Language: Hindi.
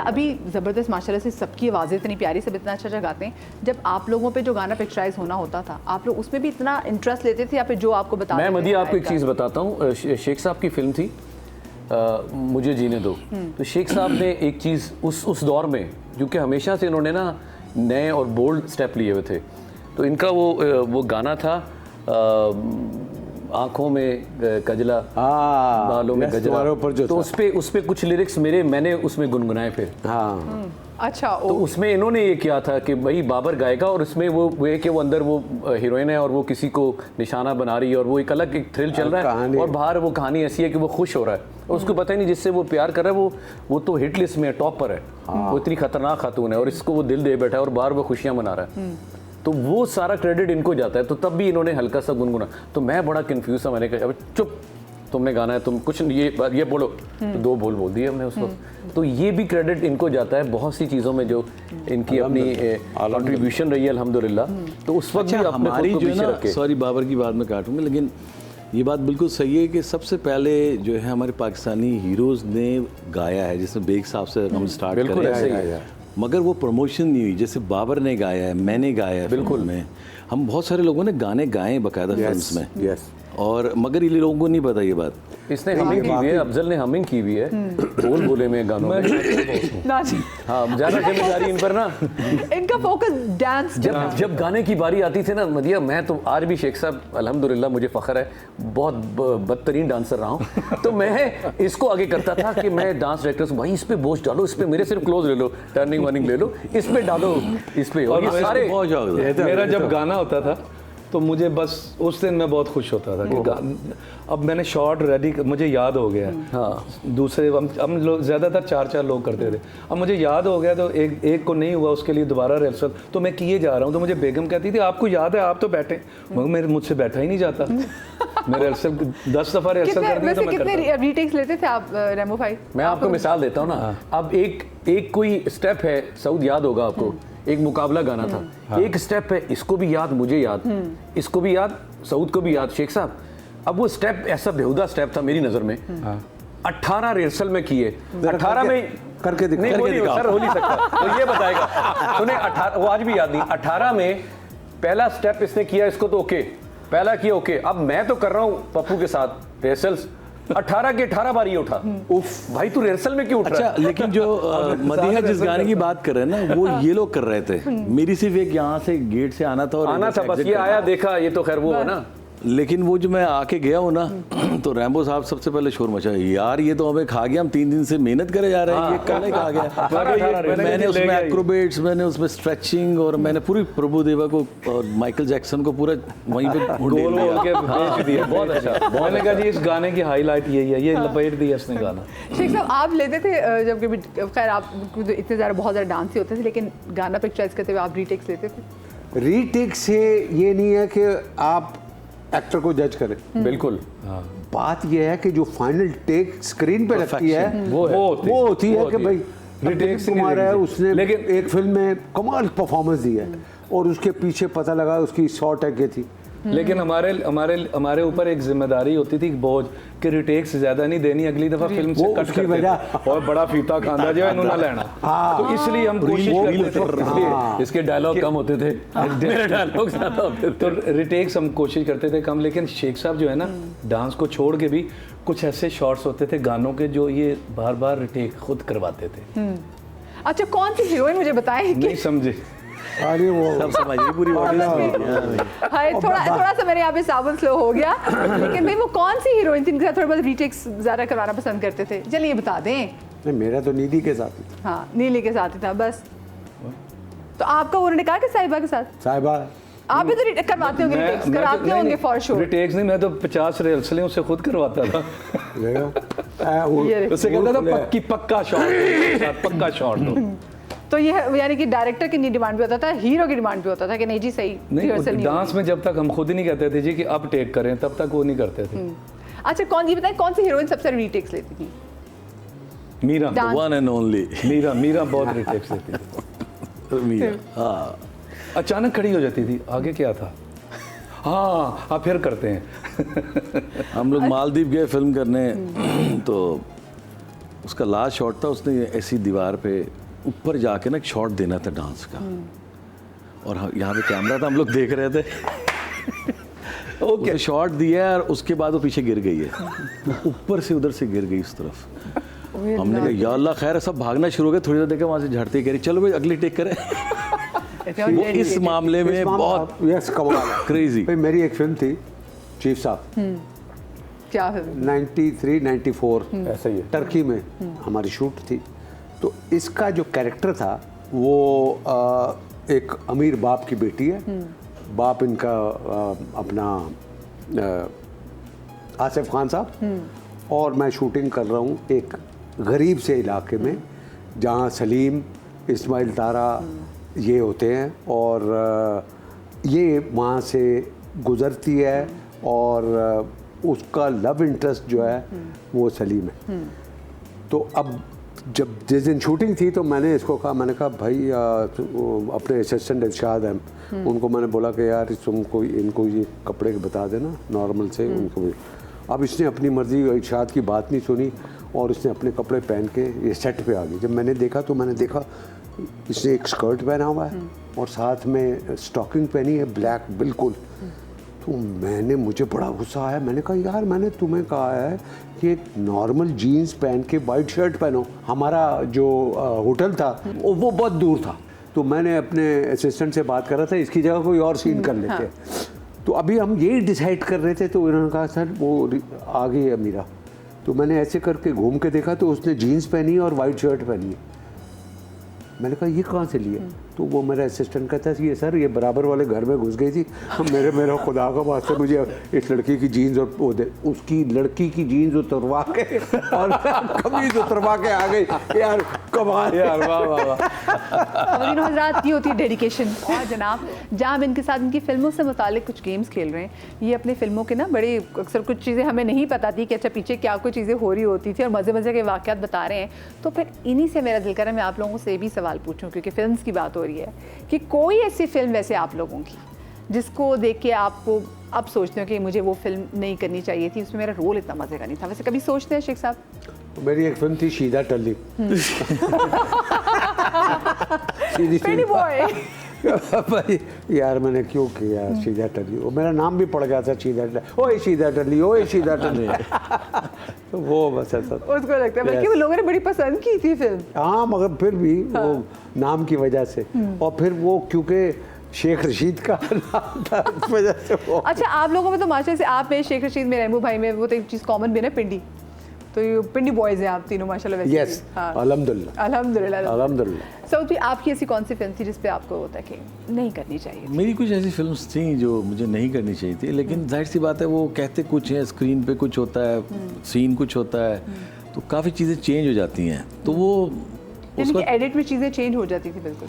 अभी ज़बरदस्त माशाल्लाह से सबकी आवाज़ें इतनी प्यारी, सब इतना अच्छा गाते हैं, जब आप लोगों पे जो गाना पिक्चराइज होना होता था, आप लोग उसमें भी इतना इंटरेस्ट लेते थे या फिर जो आपको बता? मैं मदिया आपको एक चीज़ बताता हूँ, शेख साहब की फिल्म थी मुझे जीने दो, तो शेख साहब ने एक चीज़ उस दौर में, क्योंकि हमेशा से इन्होंने ना नए और बोल्ड स्टेप लिए हुए थे, तो इनका वो गाना था आँखों में कजला बालों में गजरा, तो उस पे कुछ लिरिक्स मैंने उसमें गुनगुनाए फिर। हाँ अच्छा, तो उसमें इन्होंने ये किया था कि भाई बाबर गाएगा और उसमें वो है कि वो अंदर वो हीरोइन है और वो किसी को निशाना बना रही है और वो एक अलग एक थ्रिल चल रहा है और बाहर वो कहानी ऐसी है कि वो खुश हो रहा है और उसको पता ही नहीं जिससे वो प्यार कर रहा है वो तो हिट लिस्ट में टॉप पर है, वो इतनी खतरनाक खातून है और इसको वो दिल दे बैठा है और बाहर वो खुशियाँ मना रहा है, तो वो सारा क्रेडिट इनको जाता है। तो तब भी इन्होंने हल्का सा गुनगुना, तो मैं बड़ा कंफ्यूज था, मैंने कहा चुप, तुमने गाना है, तुम कुछ ये बोलो, तो 2 बोल दिए हमने उसको। तो ये भी क्रेडिट इनको जाता है बहुत सी चीज़ों में जो इनकी अपनी कंट्रीब्यूशन रही है अल्हम्दुलिल्लाह। तो उस वक्त भी हमारी जो है ना, सॉरी बाबर की बात में काटूंगा, लेकिन ये बात बिल्कुल सही है कि सबसे पहले जो है हमारे पाकिस्तानी हीरोज़ ने गाया है, जिसमें बेग साहब से हम स्टार्ट करें, मगर वो प्रमोशन नहीं हुई। जैसे बाबर ने गाया है, मैंने गाया है, बिल्कुल में हम बहुत सारे लोगों ने गाने गाए बाकायदा फिल्म्स में, और मगर ये लोगों को नहीं पता ये बात। इसने हमिंग की हुई है, अफजल ने हमिंग की हुई है बोले में गानों में। हाँ, ज़्यादा जिम्मेदारी इन पर ना, इनका फोकस डांस। जब गाने की बारी आती थी ना मदिया, मैं तो आज भी शेख साहब अल्हम्दुलिल्लाह मुझे फ़ख्र है, बहुत बदतरीन डांसर रहा हूँ, तो मैं इसको आगे करता था कि मैं डांस डायरेक्टर भाई इस पे बोझ डालो, इस पे मेरे सिर्फ क्लोज ले लो, टर्निंग वर्निंग ले लो, इस पे डालो, इस पे। और ये सारे मेरा जब गाना होता था तो मुझे बस उस दिन मैं बहुत खुश होता था कि अब मैंने शॉट रेडी, मुझे याद हो गया। हाँ, दूसरे हम लोग ज़्यादातर 4 लोग करते थे, अब मुझे याद हो गया तो एक को नहीं हुआ, उसके लिए दोबारा रिहर्सल तो मैं किए जा रहा हूँ। तो मुझे बेगम कहती थी आपको याद है, आप तो बैठे, मगर मुझसे बैठा ही नहीं जाता। मैं रिहर्सल 10 दफ़ा रिहर्सल कर दी तो मैं कितने रीटेक्स लेते थे आप रेमो भाई? मैं आपको मिसाल देता हूँ ना, अब एक कोई स्टेप है, सऊद याद होगा आपको, एक मुकाबला गाना था, एक स्टेप है, इसको भी याद, मुझे याद, इसको भी याद, सऊद को भी याद, शेख साहब। अब वो स्टेप ऐसा बेहुदा स्टेप था मेरी नज़र में, 18 रिहर्सल में किए, 18 में करके दिखा सर हो नहीं सकता, तो ये बताएगा तूने 18, वो आज भी याद नहीं, 18 में पहला स्टेप इसने किया, इसको तो ओके, पहला किया ओके, अब मैं तो कर रहा हूँ पप्पू के साथ रिहर्सल्स, 18 के 18 बार ये उठा। उफ भाई तू रिहर्सल में क्यों उठ रहा है? अच्छा, लेकिन जो मदीहा जिस गाने की बात कर रहे हैं ना, वो ये लोग कर रहे थे, मेरी सिर्फ एक यहाँ से गेट से आना था और आना था बस, ये आया देखा, ये तो खैर वो है ना। लेकिन वो जो मैं आके गया हूँ ना, तो रैम्बो साहब सबसे पहले शोर मचा, यार ये तो हमें खा गया, हम 3 दिन से मेहनत करे जा रहे हैं, ये कल खा गया। मैंने उसमें एक्रोबेट्स, मैंने उसमें स्ट्रेचिंग, और मैंने पूरी प्रभु देवा को और माइकल जैक्सन को पूरा वहीं पे भेज दिया। बहुत अच्छा, मैंने कहा जी इस गाने की हाईलाइट यही है, ये लपेट दिया इसने गाना। शेख साहब आप लेते थे जब कभी, खैर आप इतने ज़्यादा बहुत ज़्यादा डांस ही होते थे, लेकिन गाना पिक्चराइज करते हुए आप रीटेक्स लेते थे? रीटेक से ये नहीं है कि आप एक्टर को जज करें, बिल्कुल, बात यह है कि जो फाइनल टेक स्क्रीन पे लगती है वो होती है कि भाई रिटेक कुमार है, उसने लेकिन एक फिल्म में कमाल परफॉर्मेंस दी है और उसके पीछे पता लगा उसकी 100 टके थी। लेकिन हमारे ऊपर एक जिम्मेदारी होती थी, बोझ कि रिटेक्स ज्यादा नहीं देनी, अगली दफा फिल्म से कट करते थे और बड़ा फीता खांदा जो इन्होंने लेना, तो इसलिए हम कोशिश करते थे, इसके डायलॉग कम होते थे, मेरे डायलॉग ज्यादा होते थे, तो रिटेक्स हम कोशिश करते थे कम। लेकिन शेख साहब जो है ना, डांस को छोड़ के भी कुछ ऐसे शॉट्स होते थे गानों के जो ये बार बार रिटेक खुद करवाते थे। अच्छा, कौन सी हीरोइन मुझे बताएं? नहीं समझे? अरे वो सब समझिए, पूरी हाय, थोड़ा सा मेरे यहाँ पे सावन स्लो हो गया, लेकिन भाई वो कौन सी हीरोइन थी इनके साथ थोड़ा बहुत रीटेक्स ज़्यादा करवाना पसंद करते थे? चलिए बता दें। नहीं, मेरा तो नीली के साथ ही था। हाँ, नीली के साथ ही था बस। तो आपका उन्होंने कहा कि साहिबा के साथ? साहिबा आप भी तो करवाते होंगे, रिटेक्स कराते होंगे फॉर श्योर। रिटेक्स नहीं, मैं तो 50 रिहर्सलें उससे खुद करवाता था। उससे कहता था पक्का शॉट, पक्का शॉट। तो ये यानी कि डायरेक्टर की डिमांड भी होता था, हीरो की डिमांड भी होता था कि नहीं जी सही नहीं, डांस में जब तक हम खुद ही नहीं कहते थे जी कि अब टेक करें, तब तक वो नहीं करते थे। अच्छा, ये बताएं कौन सी हीरोइन सबसे रीटेक्स लेती थी? Meera, one and only Meera बहुत रिटेक्स लेती थी। मीरा अचानक खड़ी हो जाती थी, आगे क्या था, हाँ आप फिर करते हैं। हम लोग मालदीव गए फिल्म करने, तो उसका लास्ट शॉट था, उसने ऐसी दीवार पे ऊपर जाके ना एक शॉट देना था डांस का, और यहाँ पे कैमरा था, हम लोग देख रहे थे। ओके, शॉट दिया और उसके बाद वो पीछे गिर गई है, ऊपर से उधर से गिर गई इस तरफ। हमने कहा या अल्लाह खैर, सब भागना शुरू हो गए। थोड़ी देर देखा वहाँ से झड़ते कह रही चलो भाई अगली टेक करें। वो इस मामले में बहुत यस कमाल है, क्रेजी। भाई मेरी एक फिल्म थी चीफ साहब, क्या फिल्म? 93-94 ऐसा ही है। टर्की में हमारी शूट थी। तो इसका जो कैरेक्टर था वो एक अमीर बाप की बेटी है। बाप इनका अपना आसिफ खान साहब, और मैं शूटिंग कर रहा हूँ एक गरीब से इलाके में जहाँ सलीम, इस्माइल तारा ये होते हैं, और ये वहाँ से गुज़रती है और उसका लव इंटरेस्ट जो है वो सलीम है। तो अब जब जिस दिन शूटिंग थी तो मैंने इसको कहा, मैंने कहा भाई अपने असिस्टेंट इरशाद हैं, उनको मैंने बोला कि यार तुमको इनको ये कपड़े बता देना नॉर्मल से उनको भी। अब इसने अपनी मर्ज़ी इरशाद की बात नहीं सुनी और इसने अपने कपड़े पहन के ये सेट पे आ गई। जब मैंने देखा तो मैंने देखा इसने एक स्कर्ट पहना हुआ है और साथ में स्टॉकिंग पहनी है ब्लैक बिल्कुल। तो मुझे बड़ा गुस्सा आया। मैंने कहा यार मैंने तुम्हें कहा है कि एक नॉर्मल जीन्स पहन के वाइट शर्ट पहनो। हमारा जो होटल था वो बहुत दूर था, तो मैंने अपने असिस्टेंट से बात कर रहा था इसकी जगह कोई और सीन कर लेते। हाँ। तो अभी हम यही डिसाइड कर रहे थे तो इन्होंने कहा सर वो आ गई है मीरा। तो मैंने ऐसे करके घूम के देखा तो उसने जीन्स पहनी है और वाइट शर्ट पहनी है। मैंने कहा ये कहाँ से लिए? तो वो मेरा असिस्टेंट कहता है ये सर ये बराबर वाले घर में घुस गई थी, मेरा खुदा का वास्ते मुझे इस लड़की की जीन्स और वो दे। उसकी लड़की की जीन्स उतरवा के और कमीज उतरवा के आ गई। यार कमाल यार, वाह वाह वाह। हज़रात की होती है डेडिकेशन। और जनाब जहाँ हम इनके साथ इनकी फिल्मों से मुतालिक कुछ गेम्स खेल रहे हैं, ये अपने फिल्मों के ना बड़े अक्सर कुछ चीज़ें हमें नहीं पता थी कि अच्छा पीछे क्या कुछ चीज़ें हो रही होती थी और मज़े मज़े के वाक़यात बता रहे हैं। तो फिर इन्हीं से मेरा दिल कर रहा है मैं आप लोगों से भी सवाल पूछूं, क्योंकि फिल्म्स की बात हो रही है, कि कोई ऐसी फिल्म वैसे आप लोगों की जिसको देख के आपको अब सोचते हो कि मुझे वो फिल्म नहीं करनी चाहिए थी, उसमें मेरा रोल इतना मजे का नहीं था। वैसे कभी सोचते हैं शेख साहब? मेरी एक फिल्म थी शीदा टल्ली। पेनी बॉय। भाई यार मैंने क्यों किया शीदा टल्ली, वो मेरा नाम भी पड़ गया था शीदा टल्ली, ओए शीदा टल्ली, ओए शीदा टल्ली। तो वो बस ऐसा उसको लगता है बल्कि वो लोगों ने बड़ी पसंद की थी फिल्म। हाँ मगर फिर भी वो नाम की वजह से, और फिर वो क्योंकि शेख रशीद का नाम था उस वजह से वो। अच्छा आप लोगों में तो माशा से आप में, शेख रशीद में, रहमू भाई में वो तो एक चीज़ कॉमन भी है ना, पिंडी। तो ये पिंडी बॉयज हैं आप तीनों माशाल्लाह। वैसे यस अल्हम्दुलिल्लाह अल्हम्दुलिल्लाह अल्हम्दुलिल्लाह। सऊदी आपकी ऐसी कौन सी फिल्म थी जिस पे आपको होता है कि नहीं करनी चाहिए? मेरी कुछ ऐसी फिल्म्स थी जो मुझे नहीं करनी चाहिए थी, लेकिन जाहिर सी बात है वो कहते कुछ है, स्क्रीन पे कुछ होता है, सीन कुछ होता है, तो काफ़ी चीज़ें चेंज हो जाती हैं। तो वो यानी कि एडिट में चीज़ें चेंज हो जाती थी बिल्कुल।